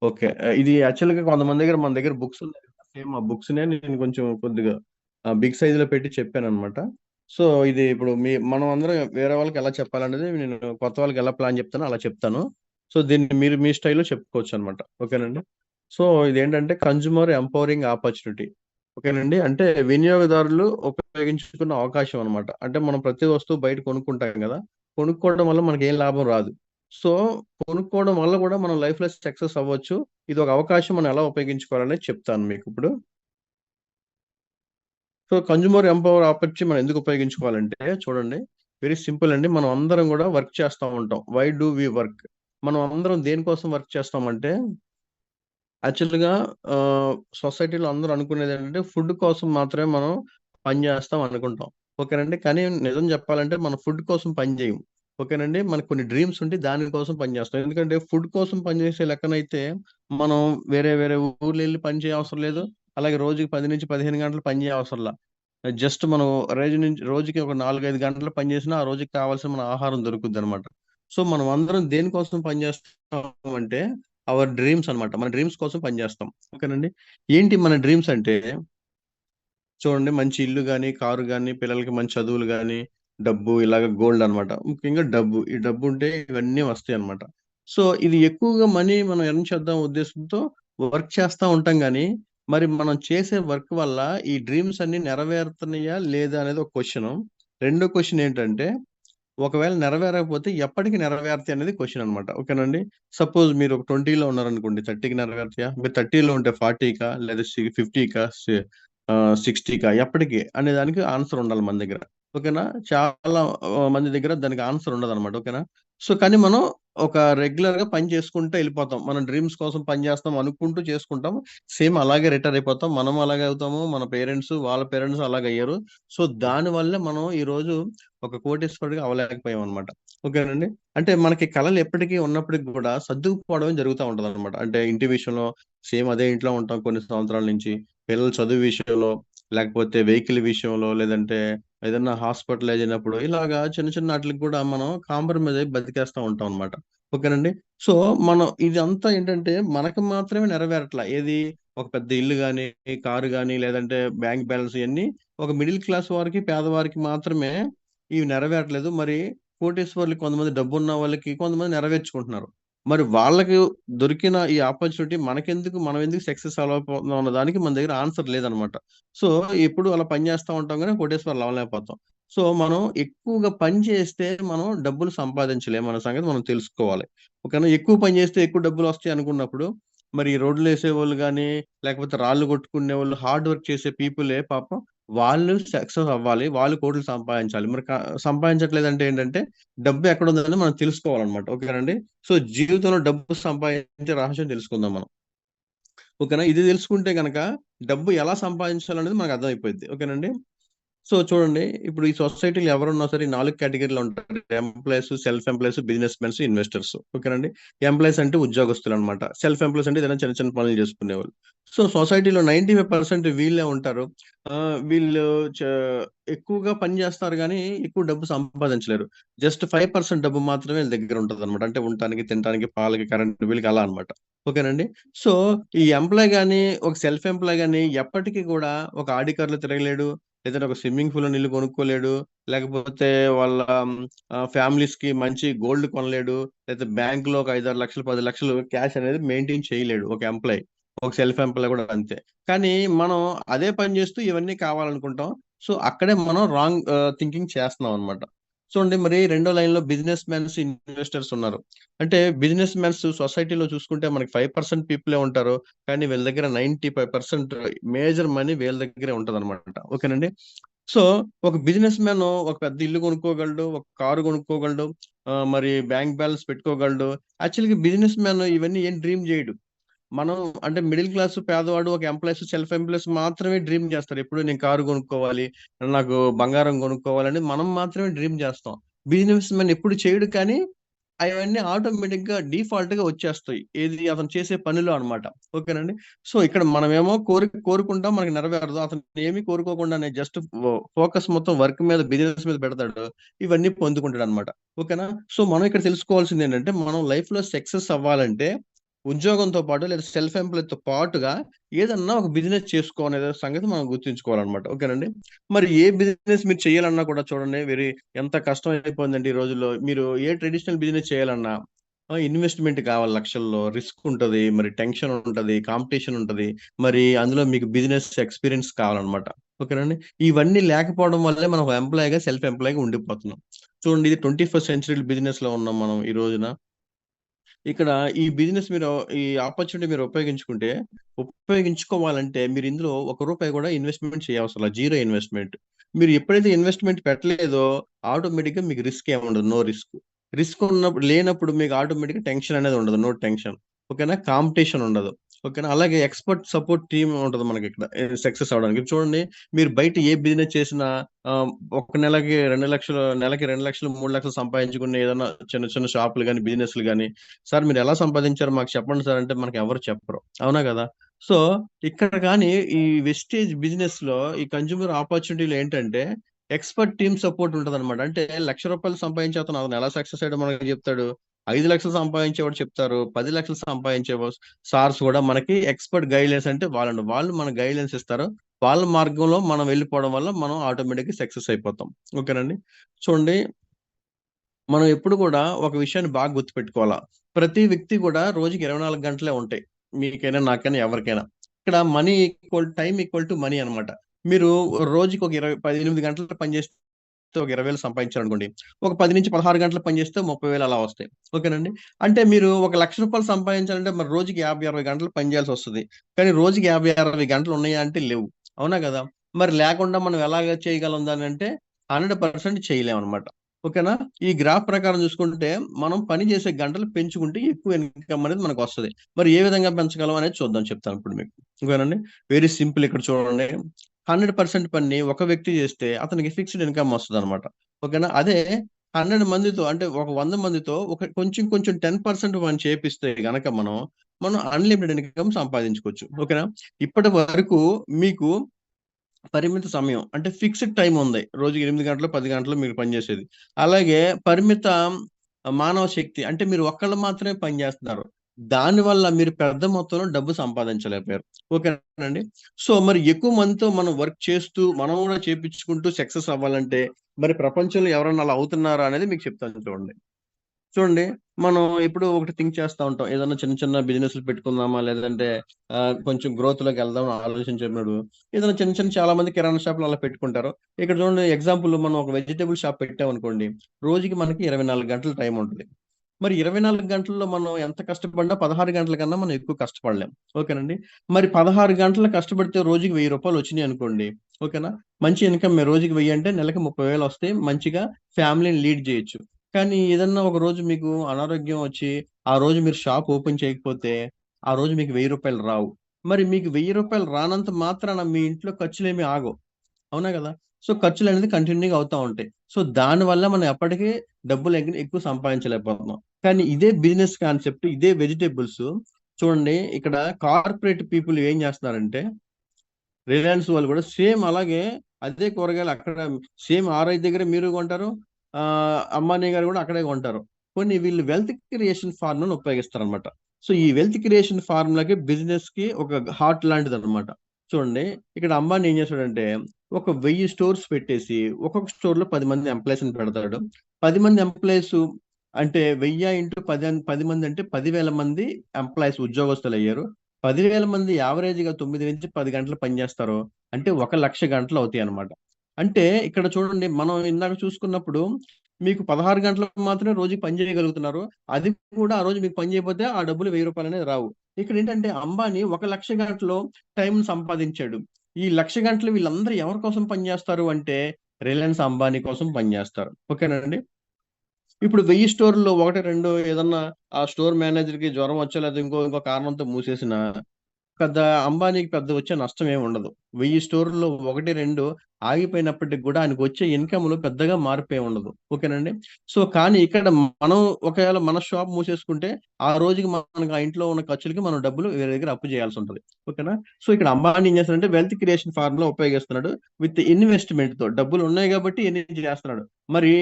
Okay. ఇది యాక్చువల్‌గా కొంతమంది దగ్గర మన దగ్గర బుక్స్ ఉన్నాయి. సేమ్ ఆ బుక్స్‌నే నేను కొంచెం కొద్దిగా బిగ్ సైజ్‌లో పెట్టి చెప్పాననమాట. సో, ఇది ఇప్పుడు మనం అందరం వేరే వాళ్ళకి ఎలా చెప్పాలనేది నేను కొత్త వాళ్ళకి ఎలా ప్లాన్ చెప్తానో అలా చెప్తాను. సో, దీన్ని మీరు మీ స్టైల్‌లో చెప్పుకోవచ్చనమాట. ఓకేనండి. సో, ఇదేంటంటే కన్స్యూమర్ ఎంపవరింగ్ ఆపర్చునిటీ. ఓకేనండి. అంటే వినియోగదారులు ఉపయోగించుకున్న అవకాశం అనమాట. అంటే మనం ప్రతి వస్తువు బయట కొనుక్కుంటాం గదా! కొనుక్కోవడం వల్ల మనకేం లాభం రాదు. సో, కొనుక్కోవడం వల్ల గూడా మనం లైఫ్‌లో సక్సెస్ అవ్వచ్చు. ఇదొక అవకాశం మనం ఎలా ఉపయోగించుకోవాలనేది చెప్తాను మీకిప్పుడు. సో, కన్స్యూమర్ ఎంపవర్ ఆపర్చునిటీ మనం ఎందుకు ఉపయోగించుకోవాలంటే చూడండి, వెరీ సింపుల్ అండి. మనం అందరం గూడా వర్క్ చేస్తా ఉంటాం. Why do we work? మనం అందరం దేనికోసం వర్క్ చేస్తామంటే యాక్చువల్‌గా సొసైటీలో అందరూ అనుకునేదేంటంటే ఫుడ్ కోసం మాత్రమే మనం పని జేస్తాం అనుకుంటాం. ఓకేనండి. కానీ నిజం జెప్పాలంటే మనం ఫుడ్ కోసం పని జేయం. ఓకేనండి. మనకు కొన్ని డ్రీమ్స్ ఉండి దాని కోసం పని జేస్తాం. ఎందుకంటే ఫుడ్ కోసం పనిజేసే లెక్కనైతే మనం వేరే వేరే ఊర్లెళ్లి పని చేయవసరం లేదు. అలాగే రోజుకి 10-15 గంటలు పని జేయవసరంలా. జస్ట్ మనం రోజుకి ఒక 4, 5 గంటలు పని జేసినా ఆ రోజుకి కావాల్సిన మన ఆహారం దొరుకుద్దనమాట. సో, మనం అందరం దేనికోసం పని జేస్తామంటే అవర్ డ్రీమ్స్ అన్నమాట. మన డ్రీమ్స్ కోసం పని జేస్తాం. ఓకేనండి. ఏంటి మన డ్రీమ్స్ అంటే చూడండి మంచి ఇల్లు గాని, కారు గాని, పిల్లలకి మంచి చదువులు గాని, డబ్బు ఇలాగ గోల్డ్ అన్నమాట. ముఖ్యంగా డబ్బు. ఈ డబ్బుంటే ఇవన్నీ వస్తాయన్నమాట. సో, ఇది ఎక్కువగా మనీ మనం ఎర్న్ చేద్దాం ఉద్దేశంతో వర్క్ చేస్తా ఉంటాం గానీ, మరి మనం చేసే వర్క్ వల్ల ఈ డ్రీమ్స్ అన్నీ నెరవేరుతున్నాయా? లేదా? అనేది ఒక క్వెషను. రెండో క్వెషన్ ఏంటంటే ఒకవేళ నెరవేరకపోతే ఎప్పటికి నెరవేరుతాయి అనేది క్వెషన్ అన్నమాట. ఓకేనండి. సపోజ్ మీరు ఒక 20లో ఉన్నారనుకోండి 30కి నెరవేరుతాయా? మీరు 30లో ఉంటే 40కా? లేదా 50కా? 60కా? ఎప్పటికి అనే దానికి ఆన్సర్ ఉండాలి మన దగ్గర. ఓకేనా? చాలా మంది దగ్గర దానికి ఆన్సర్ ఉండదన్నమాట. ఓకేనా? సో, కానీ మనం ఒక రెగ్యులర్‌గా పని చేసుకుంటూ ఎళ్ళిపోతాం. మనం డ్రీమ్స్ కోసం పని చేస్తాం అనుకుంటూ చేసుకుంటాం. సేమ్ అలాగే రిటైర్ అయిపోతాం. మనం అలాగే అవుతాము. మన పేరెంట్స్, వాళ్ళ పేరెంట్స్ అలాగయ్యారు. సో, దానివల్లే మనం ఈరోజు ఒక కోటీశ్వరుడిగా అవ్వలేకపోయామనమాట. ఓకేనండి. అంటే మనకి కలలు ఎప్పటికి ఉన్నప్పటికి గూడా సర్దుకుపోవడమే జరుగుతా ఉంటదనమాట. అంటే ఇంటి విషయంలో సేమ్ అదే ఇంట్లో ఉంటాం కొన్ని సంవత్సరాల నుంచి. పిల్లల చదువు విషయంలో, లేకపోతే వెహికల్ విషయంలో, లేదంటే ఏదన్నా హాస్పిటలైజ్ అయినప్పుడు ఇలాగా చిన్న చిన్న ఆటిలకి గూడా మనం కాంప్రమైజ్ అయ్యి బతికేస్తా ఉంటాం అనమాట. ఓకేనండి. సో, మనం ఇదంతా ఏంటంటే మనకు మాత్రమే నెరవేరట్ల. ఏది ఒక పెద్ద ఇల్లు గాని, కారు గాని, లేదంటే బ్యాంక్ బ్యాలెన్స్ ఇయన్నీ ఒక మిడిల్ క్లాస్ వారికి, పేదవారికి మాత్రమే ఇవి నెరవేరట్లేదు. మరి కోటీశ్వరులు కొంతమంది డబ్బున్న వాళ్ళకి కొంతమంది నెరవేర్చుకుంటున్నారు. మరి వాళ్ళకి దొరికిన ఈ ఆపర్చునిటీ మనకెందుకు మనం ఎందుకు సక్సెస్ అవ్వలేకపోతున్నాం అన్న దానికి మన దగ్గర ఆన్సర్ లేదనమాట. సో, ఎప్పుడు అలా పని చేస్తా ఉంటాం గానీ కోటేశ్వరులు అవ్వలేకపోతాం. సో, మనం ఎక్కువగా పని చేస్తే మనం డబ్బులు సంపాదించలేం అన్న సంగతి మనం తెలుసుకోవాలి. ఓకేనా? ఎక్కువ పని చేస్తే ఎక్కువ డబ్బులొస్తాయి అనుకున్నప్పుడు మరి రోడ్లేసేవాళ్ళు గానీ, లేకపోతే రాళ్ళు కొట్టుకునేవాళ్ళు హార్డ్ వర్క్ చేసే పీపులే పాపం వాళ్ళు సక్సెస్ అవ్వాలి. వాళ్ళు కోట్లు సంపాదించాలి. మరి సంపాదించట్లేదంటే ఏంటంటే, డబ్బు ఎక్కడుందని మనం తెలుసుకోవాలనమాట. ఓకేనండి. సో, జీవితంలో డబ్బు సంపాదించే రహస్యం తెలుసుకుందాం మనం. ఓకేనా. ఇది తెలుసుకుంటే గనక డబ్బు ఎలా సంపాదించాలనేది మనకు అర్థమైపోద్ది. ఓకేనండి. సో, చూడండి ఇప్పుడు ఈ సొసైటీలో ఎవరున్నా సరే ఈ 4 కేటగరీలో ఉంటారు. Employees, self employees, business mens, investors. ఓకేనండి. ఎంప్లాయీస్ అంటే ఉద్యోగస్తులనమాట. సెల్ఫ్ ఎంప్లాయీస్ అంటే ఏదైనా చిన్న చిన్న పనులు చేసుకునేవాళ్ళు. సో, సొసైటీలో 95% వీళ్ళే ఉంటారు. వీళ్ళు చ ఎక్కువగా పని చేస్తారు గానీ, ఎక్కువ డబ్బు సంపాదించలేరు. జస్ట్ 5% డబ్బు మాత్రమే వీళ్ళ దగ్గర ఉంటదనమాట. అంటే ఉండటానికి, తినటానికి, పాలకి, కరెంట్ బిల్‌కి అలా అనమాట. ఓకేనండి. సో, ఈ ఎంప్లాయీ గాని, ఒక సెల్ఫ్ ఎంప్లాయీ గాని ఎప్పటికి కూడా ఒక ఆడి కార్‌లో తిరగలేడు. లేదంటే ఒక స్విమ్మింగ్ పూల్‌లోని ఇల్లు కొనుక్కోలేడు. లేకపోతే వాళ్ళ ఫ్యామిలీస్‌కి మంచి గోల్డ్ కొనలేడు. లేతే బ్యాంక్‌లో ఒక 5, 6 లక్షలు, 10 లక్షలు క్యాష్ అనేది మెయింటైన్ చేయలేడు ఒక ఎంప్లాయీ. ఒక సెల్ఫ్ ఎంప్లాయీ కూడా అంతే. కానీ మనం అదే పని చేస్తూ ఇవన్నీ కావాలనుకుంటాం. సో, అక్కడే మనం రాంగ్ థింకింగ్ చేస్తున్నాం అన్నమాట. చూడండి మరి రెండో లైన్‌లో బిజినెస్ మెన్స్, ఇన్వెస్టర్స్ ఉన్నారు. అంటే బిజినెస్ మెన్స్ సొసైటీలో చూసుకుంటే మనకి 5% పీపులే ఉంటారు. కానీ వీళ్ళ దగ్గర 95% మేజర్ మనీ వీళ్ళ దగ్గరే ఉంటదనమాట. ఓకేనండి. సో, ఒక బిజినెస్ మ్యాన్ ఒక పెద్ద ఇల్లు కొనుక్కోగలడు. ఒక కారు కొనుక్కోగలడు. మరి బ్యాంక్ బ్యాలెన్స్ పెట్టుకోగలడు. యాక్చువల్‌గా బిజినెస్ మ్యాన్ ఇవన్నీ ఏం డ్రీమ్ జేయడు. మనం అంటే మిడిల్ క్లాస్ పేదవాడు ఒక ఎంప్లాయీస్, సెల్ఫ్ ఎంప్లాయీస్ మాత్రమే డ్రీమ్ జేస్తారు. ఎప్పుడు నేను కారు కొనుక్కోవాలి, నాకు బంగారం కొనుక్కోవాలని మనం మాత్రమే డ్రీమ్ జేస్తాం. బిజినెస్ మ్యాన్ ఎప్పుడు చేయడు కానీ అయన్నీ ఆటోమేటిక్‌గా డిఫాల్ట్‌గా వచ్చేస్తాయి. ఏది అతను చేసే పనిలో అన్నమాట. ఓకేనండి. సో, ఇక్కడ మనమేమో కోరుకుంటాం మనకు నెరవేరదు. అతను ఏమి కోరుకోకుండానే జస్ట్ ఫోకస్ మొత్తం వర్క్ మీద, బిజినెస్ మీద పెడతాడు. ఇవన్నీ పొందుకుంటాడన్నమాట. ఓకేనా? సో, మనం ఇక్కడ తెలుసుకోవాల్సిందేంటంటే మనం లైఫ్‌లో సక్సెస్ అవ్వాలంటే ఉద్యోగంతో పాటు లేదా సెల్ఫ్ ఎంప్లాయ్‌తో పాటుగా ఏదన్నా ఒక బిజినెస్ చేసుకోవాలనే సంగతి మనం గుర్తుంచుకోవాలనమాట. ఓకేనండి. మరి ఏ బిజినెస్ మీరు చేయాలన్నా కూడా చూడండి ఎంత కష్టం అయిపోయిందండి ఈ రోజుల్లో. మీరు ఏ ట్రెడిషనల్ బిజినెస్ చేయాలన్నా ఇన్వెస్ట్‌మెంట్ కావాలి లక్షల్లో. రిస్క్ ఉంటది. మరి టెన్షన్ ఉంటది. కాంపిటీషన్ ఉంటది. మరి అందులో మీకు బిజినెస్ ఎక్స్‌పీరియన్స్ కావాలనమాట. ఓకేనండి. ఇవన్నీ లేకపోవడం వల్లే మనం ఒక ఎంప్లాయీగా, సెల్ఫ్ ఎంప్లాయీగా ఉండిపోతున్నాం. చూడండి ఇది 21st సెంచరీ బిజినెస్‌లో ఉన్నాం మనం ఈ రోజున. ఇక్కడ ఈ బిజినెస్ ఈ ఆపర్చునిటీ మీరు ఉపయోగించుకోవాలంటే మీరు ఇందులో ఒక రూపాయి కూడా ఇన్వెస్ట్‌మెంట్ చేయవసరలా. Zero investment. మీరు ఎప్పుడైతే ఇన్వెస్ట్‌మెంట్ పెట్టలేదో ఆటోమేటిక్‌గా మీకు రిస్క్ ఏమి ఉండదు. No risk. రిస్క్ లేనప్పుడు మీకు ఆటోమేటిక్‌గా టెన్షన్ అనేది ఉండదు. No tension. ఓకేనా? కాంపిటీషన్ ఉండదు. ఓకేనా? అలాగే ఎక్స్‌పర్ట్ సపోర్ట్ టీమ్ ఉంటది మనకిక్కడ. సక్సెస్ అవ్వడానికి. ఇప్పుడు చూడండి మీరు బయట ఏ బిజినెస్ చేసినా ఒక నెలకి 2,00,000 నెలకి 2,00,000, 3,00,000 సంపాదించుకునే ఏదన్నా చిన్న చిన్న షాపులు గాని, బిజినెస్‌లు గాని సార్ మీరెలా సంపాదించారో మాకు చెప్పండి సార్ అంటే మనకెవరు చెప్పరు. అవునా గదా! సో, ఇక్కడ గాని ఈ వెస్టేజ్ బిజినెస్‌లో ఈ కన్స్యూమర్ ఆపర్చునిటీలో ఏంటంటే, ఎక్స్‌పర్ట్ టీమ్ సపోర్ట్ ఉంటదనమాట. అంటే రూ. 1,00,000 సంపాదించే అతను ఎలా సక్సెస్ అయ్యాడో మనకు చెప్తాడు. 5,00,000 సంపాదించేవాడు చెప్తారు. 10,00,000 సంపాదించే సార్స్ గూడా మనకి ఎక్స్‌పర్ట్ గైడ్‌లైన్స్ అంటే వాళ్ళండి. వాళ్ళు మనకు గైడ్‌లైన్స్ ఇస్తారు. వాళ్ళ మార్గంలో మనం వెళ్ళిపోవడం వల్ల మనం ఆటోమేటిక్‌గా సక్సెస్ అయిపోతాం. ఓకేనండి. చూడండి మనం ఎప్పుడు కూడా ఒక విషయాన్ని బాగా గుర్తుపెట్టుకోవాలా. ప్రతి వ్యక్తి కూడా రోజుకి 24 గంటలే ఉంటాయి. మీకైనా, నాకైనా, ఎవరికైనా. ఇక్కడ టైమ్ ఈక్వల్ టు మనీ అన్నమాట. మీరు రోజుకి ఒక 18 గంటలు పని చేస్తే ఒక 20,000 సంపాదించారనుకోండి. ఒక 10-16 గంటలు పని చేస్తే 30,000 అలా వస్తాయి. ఓకేనండి. అంటే మీరు ఒక రూ. 1,00,000 సంపాదించాలంటే మరి రోజుకి 50, 60 గంటలు పని చేయాల్సొస్తది. కానీ రోజుకి 50, 60 గంటలు ఉన్నాయా అంటే లేవు. అవునా గదా! మరి లేకుండా మనం ఎలాగ చేయగలం దాన్నంటే 100% చేయలేమనమాట. ఓకేనా? ఈ గ్రాఫ్ ప్రకారం చూసుకుంటే మనం పని చేసే గంటలు పెంచుకుంటే ఎక్కువ ఇన్‌కమ్ అనేది మనకొస్తది. మరి ఏ విధంగా పెంచగలం అనేది చూద్దాం చెప్తాను ఇప్పుడు మీకు. ఓకేనండి. వెరీ సింపుల్ ఇక్కడ చూడండి. 100% పనిని ఒక వ్యక్తి చేస్తే అతనికి ఫిక్స్‌డ్ ఇన్‌కమ్ వస్తదనమాట. ఓకేనా? అదే 100 మందితో అంటే ఒక 100 మందితో ఒక కొంచెం కొంచెం 10% మనం చేపిస్తే గనక మనం అన్‌లిమిటెడ్ ఇన్‌కమ్ సంపాదించుకోవచ్చు. ఓకేనా? ఇప్పటి వరకు మీకు పరిమిత సమయం. అంటే ఫిక్స్‌డ్ టైమ్ ఉంది. రోజుకి 8 గంటలు, 10 గంటలు మీరు పనిచేసేది. అలాగే పరిమిత మానవ శక్తి. అంటే మీరు ఒక్కళ్ళు మాత్రమే పని జేస్తున్నారు. దానివల్ల మీరు పెద్ద మొత్తంలో డబ్బు సంపాదించలేకపోయారు. ఓకేనండి. సో, మరి ఎక్కువ మందితో మనం వర్క్ చేస్తూ, మనం గూడా చేపించుకుంటూ సక్సెస్ అవ్వాలంటే, మరి ప్రపంచంలో ఎవరన్నా అలా అవుతున్నారా అనేది మీకు చెప్తాను చూడండి. చూడండి. మనం ఎప్పుడో ఒకటి థింక్ చేస్తా ఉంటాం. ఏదన్నా చిన్న చిన్న బిజినెస్‌లు పెట్టుకుందామా? లేదంటే కొంచెం గ్రోత్‌లోకెళ్దాం అని ఆలోచించినప్పుడు ఏదైనా చిన్న చిన్న చాలా మంది కిరాణా షాపులు అలా పెట్టుకుంటారు. ఇక్కడ చూడండి ఎగ్జాంపుల్ మనం ఒక వెజిటబుల్ షాప్ పెట్టామనుకోండి. రోజుకి మనకి 24 గంటలు టైమ్ ఉంటది. మరి 24 గంటల్లో మనం ఎంత కష్టపడినా 16 గంటల కన్నా మనం ఎక్కువ కష్టపడలేం. ఓకేనండి. మరి 16 గంటలు కష్టపడితే రోజుకి రూ. 1000 వచ్చినియనుకోండి. ఓకేనా? మంచి ఇన్‌కమే రోజుకి 1000 అంటే నెలకి 30,000 వస్తాయి. మంచిగా ఫ్యామిలీని లీడ్ జేయొచ్చు. కానీ ఏదన్నా ఒక రోజు మీకు అనారోగ్యం వచ్చి, ఆ రోజు మీరు షాప్ ఓపెన్ చేయకపోతే, ఆ రోజు మీకు రూ. 1000 రావు. మరి మీకు రూ. 1000 రానంత మాత్రాన మీ ఇంట్లో ఖర్చులేమి ఆగవు. అవునా గదా! సో, ఖర్చులనేది కంటిన్యూ‌గా అవుతా ఉంటాయి. సో, దానివల్ల మనం ఎప్పటికీ డబ్బులు ఎక్కువ సంపాదించలేకపోతున్నాం. కానీ ఇదే బిజినెస్ కాన్సెప్ట్, ఇదే వెజిటబుల్స్ చూడండి ఇక్కడ కార్పొరేట్ పీపుల్ ఏం జేస్తున్నారంటే, రిలయన్స్ వాళ్ళు గూడా సేమ్ అలాగే అదే కూరగాయలు అక్కడ సేమ్ ఆ రైతు దగ్గరే మీరు కొంటారు. అంబానీ గారు గూడా అక్కడే కొంటారు. కొన్ని వీళ్ళు వెల్త్ క్రియేషన్ ఫార్ములాని ఉపయోగిస్తారనమాట. సో, ఈ వెల్త్ క్రియేషన్ ఫార్ములాకి బిజినెస్‌కి ఒక హార్ట్ లాంటిదనమాట. చూడండి ఇక్కడ అంబానీ ఏం చేస్తాడంటే, ఒక 1000 స్టోర్స్ పెట్టేసి, ఒక్కొక్క స్టోర్‌లో 10 మంది ఎంప్లాయీస్‌ని పెడతాడు. 10 మంది ఎంప్లాయీసు అంటే 1000 ఇంటూ 10 మంది అంటే 10,000 మంది ఎంప్లాయీస్ ఉద్యోగస్తులయ్యారు. 10,000 మంది యావరేజ్‌గా 9-10 గంటలు పని జేస్తారు. అంటే 1,00,000 గంటలు అవుతాయన్నమాట. అంటే ఇక్కడ చూడండి మనం ఇందాక చూసుకున్నప్పుడు మీకు 16 గంటలు మాత్రమే రోజుకి పని చేయగలుగుతున్నారు. అది కూడా ఆ రోజు మీకు పని చేయకపోతే ఆ డబ్బులు రూ. 1000 అనేది రావు. ఇక్కడేంటంటే అంబానీ 1,00,000 గంటలు టైమ్‌ని సంపాదించాడు. ఈ 1,00,000 గంటలు వీళ్ళందరూ ఎవరి కోసం పని జేస్తారు అంటే రిలయన్స్ అంబానీ కోసం పని జేస్తారు. ఓకేనండి. ఇప్పుడు 1000 స్టోర్‌లో 1, 2 ఏదన్నా ఆ స్టోర్ మేనేజర్‌కి జ్వరం వచ్చో లేదా ఇంకో కారణంతో మూసేసినా పెద్ద అంబానీకి పెద్ద వచ్చే నష్టం ఏమి ఉండదు. 1000 స్టోర్‌లో 1, 2 ఆగిపోయినప్పటికి గూడా ఆయనకొచ్చే ఇన్‌కమ్‌లో పెద్దగా మార్పేమి ఉండదు. ఓకేనండి. సో, కానీ ఇక్కడ మనం ఒకవేళ మన షాప్ మూసేసుకుంటే, ఆ రోజుకి మనకు ఆ ఇంట్లో ఉన్న ఖర్చులకి మనం డబ్బులు వేరే దగ్గర అప్పు చేయాల్సుంటది. ఓకేనా? సో, ఇక్కడ అంబానీ ఏం చేస్తాడంటే వెల్త్ క్రియేషన్ ఫార్ములా ఉపయోగిస్తున్నాడు. విత్ ఇన్వెస్ట్‌మెంట్‌తో డబ్బులున్నాయి గాబట్టి ఇయన్నీ చేస్తున్నాడు. మరి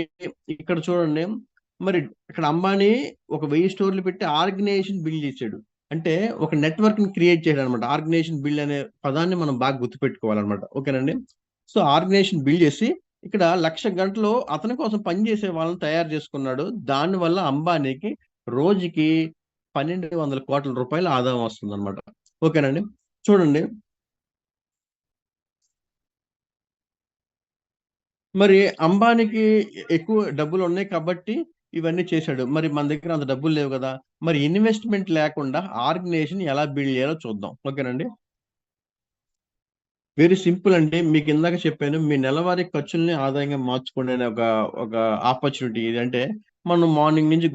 ఇక్కడ చూడండి, మరి ఇక్కడ అంబానీ ఒక 1000 స్టోర్‌లు పెట్టి ఆర్గనైజేషన్ బిల్డ్ చేసాడు. అంటే ఒక నెట్వర్క్ ని క్రియేట్ చేయడం అనమాట. ఆర్గనైజేషన్ బిల్డ్ అనే పదాన్ని మనం బాగా గుర్తుపెట్టుకోవాలన్నమాట. ఓకేనండి. సో ఆర్గనైజేషన్ బిల్డ్ చేసి ఇక్కడ 1,00,000 గంటలు అతని కోసం పనిచేసే వాళ్ళని తయారు చేసుకున్నాడు. దానివల్ల అంబానీకి రోజుకి 1,200 కోట్ల రూపాయల ఆదాయం వస్తుందన్నమాట. ఓకేనండి. చూడండి, మరి అంబానీకి ఎక్కువ డబ్బులు ఉన్నాయి కాబట్టి ఇవన్నీ చేశాడు. మరి మన దగ్గర అంత డబ్బులు లేవు కదా! మరి ఇన్వెస్ట్‌మెంట్ లేకుండా ఆర్గనైజేషన్ ఎలా బిల్డ్ చేయాలో చూద్దాం. ఓకేనండి. వెరీ సింపుల్ అండి. మీకు ఇందాక చెప్పాను. మీ నెలవారీ ఖర్చుల్ని ఆదాయంగా మార్చుకోండి అనే ఒక ఆపర్చునిటీ ఇది. అంటే మనం మార్నింగ్ నుంచి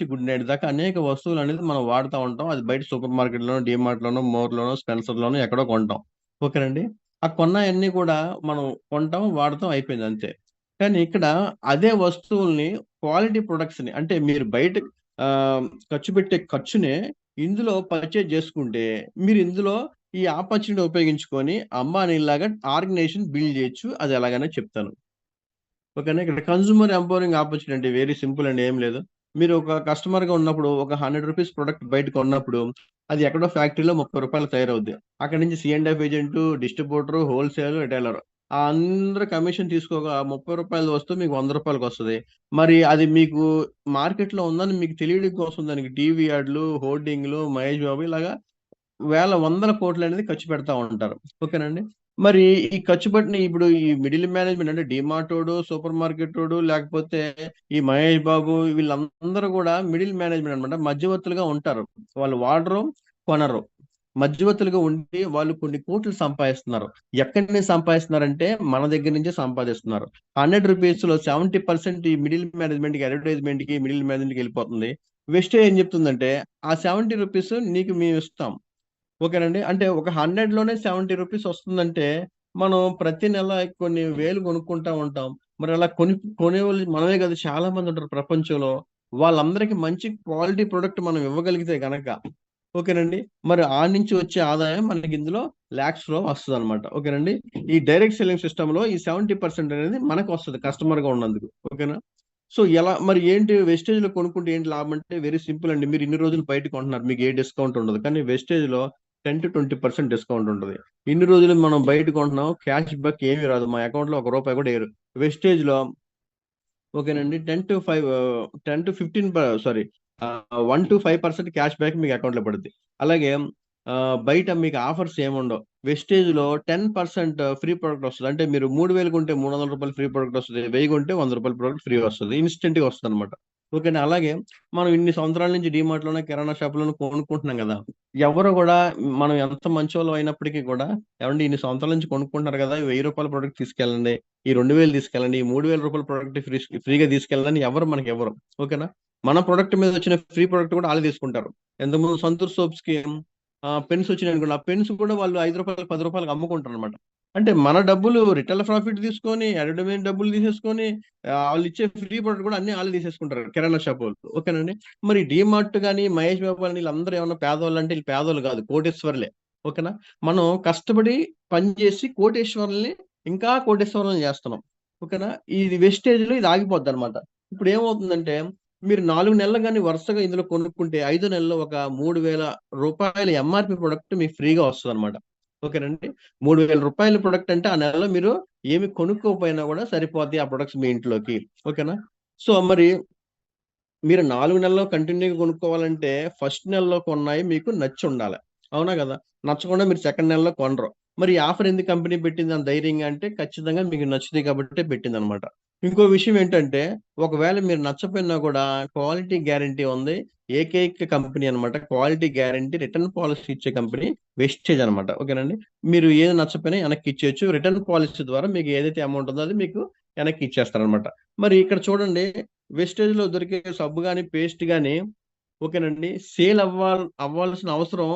గుడ్ నైట్ దాకా అనేక వస్తువులు అనేది మనం వాడుతా ఉంటాం. అది బయట సూపర్ మార్కెట్‌లోనో, డీమార్ట్‌లోనో, మోర్‌లోనో, స్పెన్సర్‌లోనో ఎక్కడో కొంటాం. ఓకేనండి. ఆ కొన్నయన్నీ కూడా మనం కొంటాం, వాడతాం అయిపోయింది అంతే. కానీ ఇక్కడ అదే వస్తువుల్ని క్వాలిటీ ప్రొడక్ట్స్‌ని అంటే మీరు బయట ఖర్చు పెట్టే ఖర్చునే ఇందులో పర్చేజ్ చేసుకుంటే మీరు ఇందులో ఈ ఆపర్చునిటీ ఉపయోగించుకొని అంబానీలాగా ఆర్గనైజేషన్ బిల్డ్ చేయొచ్చు. అది ఎలాగనే చెప్తాను. ఓకేనా. ఇక్కడ కన్స్యూమర్ ఎంపవరింగ్ ఆపర్చునిటీ అంటే వెరీ సింపుల్ అండి. ఏం లేదు. మీరు ఒక కస్టమర్‌గా ఉన్నప్పుడు ఒక రూ. 100 ప్రొడక్ట్ బయట కొన్నప్పుడు అది ఎక్కడో ఫ్యాక్టరీలో రూ. 30 తయారవుద్ది. అక్కడి నుంచి సి&ఎఫ్ ఏజెంటు, డిస్ట్రిబ్యూటరు, హోల్‌సేల్, రిటైలర్ అందరూ కమిషన్ తీసుకోగా రూ. 30 వస్తువు మీకు రూ. 100 మరి అది మీకు మార్కెట్‌లో ఉందని మీకు తెలియడం కోసం దానికి టీవీ యాడ్‌లు, హోర్డింగ్‌లు, మహేష్ బాబు ఇలాగా వేల వందల కోట్లనేది ఖర్చు పెడతా ఉంటారు. ఓకేనండి. మరి ఈ ఖర్చు పెట్టిన ఇప్పుడు ఈ మిడిల్ మేనేజ్‌మెంట్ అంటే డీమార్టోడు, సూపర్ మార్కెటోడు లేకపోతే ఈ మహేష్ బాబు వీళ్ళందరూ గూడా మిడిల్ మేనేజ్‌మెంట్ అన్నమాట. మధ్యవర్తులుగా ఉంటారు. వాళ్ళు వాడరు, కొనరు. మధ్యవర్తులుగా ఉండి వాళ్ళు కొన్ని కోట్లు సంపాదిస్తున్నారు. ఎక్కడి నుంచి సంపాదిస్తున్నారంటే మన దగ్గర నుంచే సంపాదిస్తున్నారు. రూ. 100లో 70% ఈ మిడిల్ మేనేజ్‌మెంట్‌కి అడ్వర్టైజ్‌మెంట్‌కి, మిడిల్ మేనేజ్‌మెంట్‌కెళ్ళిపోతుంది. వెస్టేజ్ ఏం చెప్తుందంటే ఆ రూ. 70 నీకు మేమిస్తాం. ఓకేనండి. అంటే ఒక 100లోనే రూ. 70 వస్తుందంటే, మనం ప్రతి నెల కొన్ని వేలు కొనుక్కుంటా ఉంటాం. మరి అలా కొనేవాళ్ళు మనమే కాదు చాలా మందుంటారు ప్రపంచంలో. వాళ్ళందరికి మంచి క్వాలిటీ ప్రొడక్ట్ మనం ఇవ్వగలిగితే గనక, ఓకేనండి. మరి నుంచి వచ్చే ఆదాయం మనకిందులో లాక్స్‌లో వస్తదనమాట. ఓకేనండి. ఈ డైరెక్ట్ సెల్లింగ్ సిస్టమ్‌లో ఈ 70% అనేది మనకొస్తది కస్టమర్‌గా ఉన్నందుకు. ఓకేనా? సో, ఎలా మరి ఏంటి వెస్టేజ్‌లో కొనుక్కుంటే ఏంటి లాభం అంటే వెరీ సింపుల్ అండి. మీరు ఇన్ని రోజులు బయట కొంటున్నారు. మీకు ఏ డిస్కౌంట్ ఉండదు. కానీ వెస్టేజ్‌లో 10-20% డిస్కౌంట్ ఉంటది. ఇన్ని రోజులు మనం బయట కొంటున్నాం. క్యాష్ బ్యాక్ ఏమీ రాదు. మా అకౌంట్‌లో ఒక రూపాయి కూడా ఎయరు. వెస్టేజ్‌లో ఓకేనండి. 10-15 సారీ 1-5% క్యాష్ బ్యాక్ మీకు అకౌంట్‌లో పడుద్ది. అలాగే బయట మీకు ఆఫర్స్ ఏముండవు. వెస్టేజ్‌లో 10% ఫ్రీ ప్రొడక్ట్ వస్తది. అంటే మీరు 3000 కొంటే రూ. 300 ఫ్రీ ప్రొడక్ట్ వస్తది. 1000 కొంటే రూ. 100 ప్రొడక్ట్ ఫ్రీ వస్తది. ఇన్‌స్టంట్‌గా వస్తదనమాట. ఓకేనా. అలాగే మనం ఇన్ని సంవత్సరాల నుంచి డీమార్ట్‌లోనే, కిరాణా షాపులోనే కొనుక్కుంటున్నాం గదా! ఎవరు గూడా మనం ఎంత మంచోళ్ళం అయినప్పటికీ కూడా ఏవండీ ఇన్ని సంవత్సరాల నుంచి కొనుక్కుంటున్నారు గదా! రూ. 1000 ప్రొడక్ట్ తీసుకెళ్ళండి. ఈ 2000 తీసుకెళ్ళండి. ఈ రూ. 3000 ప్రొడక్ట్ ఫ్రీగా తీసుకెళ్ళండి ఎవరు మనకివ్వరు. ఓకేనా. మన ప్రొడక్ట్ మీద వచ్చిన ఫ్రీ ప్రొడక్ట్ కూడా ఆళ్ళే తీసుకుంటారు. ఇంతకుముందు సంతూర్ సోప్స్‌కి పెన్స్ వచ్చినాయనుకోండి. ఆ పెన్స్ కూడా వాళ్ళు రూ. 5, రూ. 10 అమ్ముకుంటారనమాట. అంటే మన డబ్బులు రిటైల్ ప్రాఫిట్ తీసుకొని, అడ్వర్టైజ్‌మెంట్ డబ్బులు తీసేసుకొని, ఆళ్ళిచ్చే ఫ్రీ ప్రొడక్ట్ కూడా అన్నీ ఆళ్ళే తీసేసుకుంటారు కిరాణా షాపోళ్ళు. ఓకేనండి. మరి డీమార్ట్ గాని, మహేష్ బాబు అని వీళ్ళందరూ ఏమన్నా పేదోళ్ళంటే ఈళ్ళు పేదోళ్ళు కాదు. కోటీశ్వరులే. ఓకేనా. మనం కష్టపడి పని చేసి కోటేశ్వరుల్ని ఇంకా కోటేశ్వరులను చేస్తున్నాం. ఓకేనా. ఇది వెస్టేజ్‌లో ఇది ఆగిపోద్దనమాట. ఇప్పుడేమవుతుందంటే మీరు 4 నెలలు గాని వరుసగా ఇందులో కొనుక్కుంటే, ఐదో నెలలో ఒక రూ. 3000 ఎంఆర్‌పీ ప్రొడక్ట్ మీకు ఫ్రీగా వస్తదనమాట. ఓకేనండి. రూ. 3000 ప్రొడక్ట్ అంటే ఆ నెలలో మీరు ఏమి కొనుక్కోకపోయినా గూడా సరిపోద్ది ఆ ప్రొడక్ట్స్ మీ ఇంట్లోకి. ఓకేనా. సో, మరి మీరు 4 నెలలు కంటిన్యూ‌గా కొనుక్కోవాలంటే, ఫస్ట్ నెలలో కొన్నయి మీకు నచ్చుండాల. అవునా గదా! నచ్చకుండా మీరు సెకండ్ నెలలో కొనరు. మరి ఈ ఆఫర్ ఎందుకు కంపెనీ పెట్టింది అంత ధైర్యంగా అంటే, ఖచ్చితంగా మీకు నచ్చుతాయి కాబట్టే పెట్టిందనమాట. ఇంకో విషయం ఏంటంటే, ఒకవేళ మీరు నచ్చపోయినా గూడా క్వాలిటీ గ్యారంటీ ఉంది. ఏకైక కంపెనీ అనమాట. క్వాలిటీ గ్యారంటీ, రిటర్న్ పాలిసీ ఇచ్చే కంపెనీ వెస్టేజ్ అనమాట. ఓకేనండి. మీరు ఏది నచ్చకపోయినా ఎనక్కిచ్చేయొచ్చు. రిటర్న్ పాలిసీ ద్వారా మీకు ఏదైతే అమౌంట్ ఉందో అది మీకు ఎనక్కి ఇచ్చేస్తారనమాట. మరి ఇక్కడ చూడండి వెస్టేజ్‌లో దొరికే సబ్బు గాని, పేస్ట్ గాని ఓకేనండి. సేల్ అవ్వాల్సిన అవసరం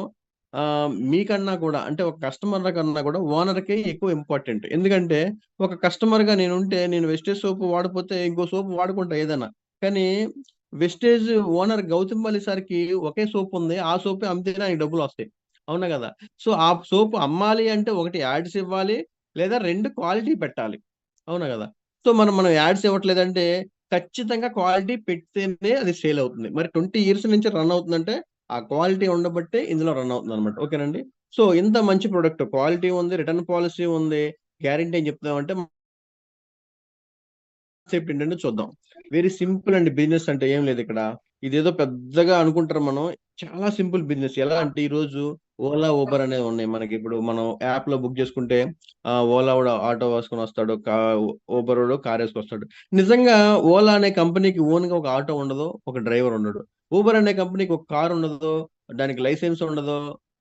మీకన్నా కూడా అంటే ఒక కస్టమర్‌ల కన్నా కూడా ఓనర్‌కే ఎక్కువ ఇంపార్టెంట్. ఎందుకంటే ఒక కస్టమర్‌గా నేనుంటే నేను వెస్టేజ్ సోప్ వాడపోతే ఇంకో సోప్ వాడుకుంటా ఏదైనా. కానీ వెస్టేజ్ ఓనర్ గౌతమ్ అలీ సార్‌కి ఒకే సోప్ ఉంది. ఆ సోపే అమ్మితేనే ఆయనకి డబ్బులొస్తాయి. అవునా గదా! సో, ఆ సోప్ అమ్మాలి అంటే ఒకటి యాడ్స్ ఇవ్వాలి. లేదా 2 క్వాలిటీ పెట్టాలి. అవునా గదా! సో, మనం యాడ్స్ ఇవ్వట్లేదంటే ఖచ్చితంగా క్వాలిటీ పెడితేనే అది సేల్ అవుతుంది. మరి 20 ఇయర్స్ నుంచి రన్ అవుతుందంటే ఆ క్వాలిటీ ఉండబట్టే ఇందులో రన్ అవుతుంది అనమాట. ఓకేనండి. సో ఇంత మంచి ప్రొడక్ట్ క్వాలిటీ ఉంది, రిటర్న్ పాలసీ ఉంది, గ్యారంటీ అని చెప్తామంటే కాన్సెప్ట్ ఏంటంటే చూద్దాం. వెరీ సింపుల్ అండి. బిజినెస్ అంటే ఏం లేదు ఇక్కడ. ఇదేదో పెద్దగా అనుకుంటారు మనం. చాలా సింపుల్ బిజినెస్. ఎలా అంటే ఈ రోజు ఓలా, ఊబర్ అనేవి ఉన్నాయి. మనకి ఇప్పుడు మనం యాప్ లో బుక్ చేసుకుంటే ఓలా వాడు ఆటో వేసుకొని వస్తాడు, ఊబర్ వాడు కార్ వేసుకొస్తాడు. నిజంగా ఓలా అనే కంపెనీకి ఓన్ గా ఒక ఆటో ఉండదు, ఒక డ్రైవర్ ఉండడు. ఊబర్ అనే కంపెనీకి ఒక కార్ ఉండదు, దానికి లైసెన్స్ ఉండదు,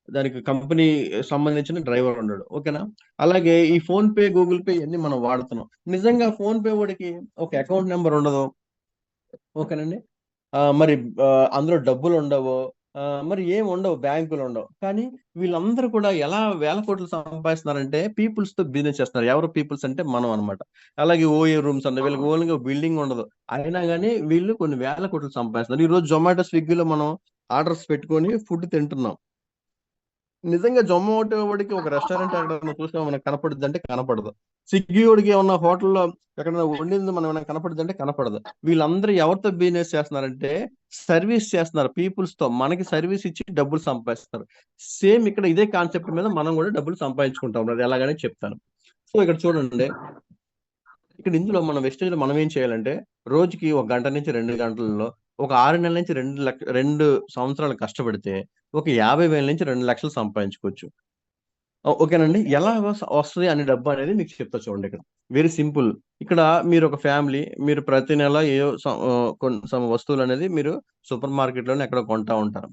దానికి కంపెనీ సంబంధించిన డ్రైవర్ ఉండడు. ఓకేనా? అలాగే ఈ ఫోన్ పే, గూగుల్ పే ఇవన్నీ మనం వాడుతున్నాం. నిజంగా ఫోన్ పే వాడికి ఒక అకౌంట్ నెంబర్ ఉండదు. ఓకేనండి. మరి అందులో డబ్బులు ఉండవు. మరి ఏం ఉండవు, బ్యాంకులు ఉండవు. కానీ వీళ్ళందరూ కూడా ఎలా వేల కోట్లు సంపాదిస్తున్నారంటే పీపుల్స్ తో బిజినెస్ చేస్తున్నారు. ఎవరు పీపుల్స్ అంటే మనం అన్నమాట. అలాగే ఓఏ రూమ్స్ అన్న వీళ్ళకి ఓన్గా బిల్డింగ్ ఉండదు. అయినా కానీ వీళ్ళు కొన్ని వేల కోట్లు సంపాదిస్తున్నారు. ఈ రోజు జొమాటో, స్విగ్గీలో మనం ఆర్డర్స్ పెట్టుకొని ఫుడ్ తింటున్నాం. నిజంగా జొమాటో వాడికి ఒక రెస్టారెంట్ ఎక్కడైనా చూసినా మనకు కనపడుద్ది అంటే కనపడదు. స్విగ్గీ వాడికి ఏమన్నా హోటల్లో ఎక్కడైనా వండింది మనం ఏమైనా కనపడుద్ది అంటే కనపడదు. వీళ్ళందరూ ఎవరితో బిజినెస్ చేస్తున్నారంటే సర్వీస్ చేస్తున్నారు. పీపుల్స్ తో మనకి సర్వీస్ ఇచ్చి డబ్బులు సంపాదిస్తారు. సేమ్ ఇక్కడ ఇదే కాన్సెప్ట్ మీద మనం కూడా డబ్బులు సంపాదించుకుంటాం. అది ఎలాగనే చెప్తాను. సో ఇక్కడ చూడండి, ఇక్కడ ఇందులో మన వెస్టేజ్ లో మనం ఏం చేయాలంటే రోజుకి 1 గంట నుంచి 2 గంటలలో ఒక 6 నెలల నుంచి 2 సంవత్సరాలు కష్టపడితే ఒక 50,000 నుంచి 2 లక్షలు సంపాదించుకోవచ్చు. ఓకేనండి. ఎలా వస్తది అనే డబ్బు అనేది మీకు చెప్తా చూడండి ఇక్కడ. Very simple. ఇక్కడ మీరు ఒక ఫ్యామిలీ, మీరు ప్రతి నెల ఏయో కొన్ని వస్తువులు అనేది మీరు సూపర్ మార్కెట్ లోనే ఎక్కడో కొంటా ఉంటారు.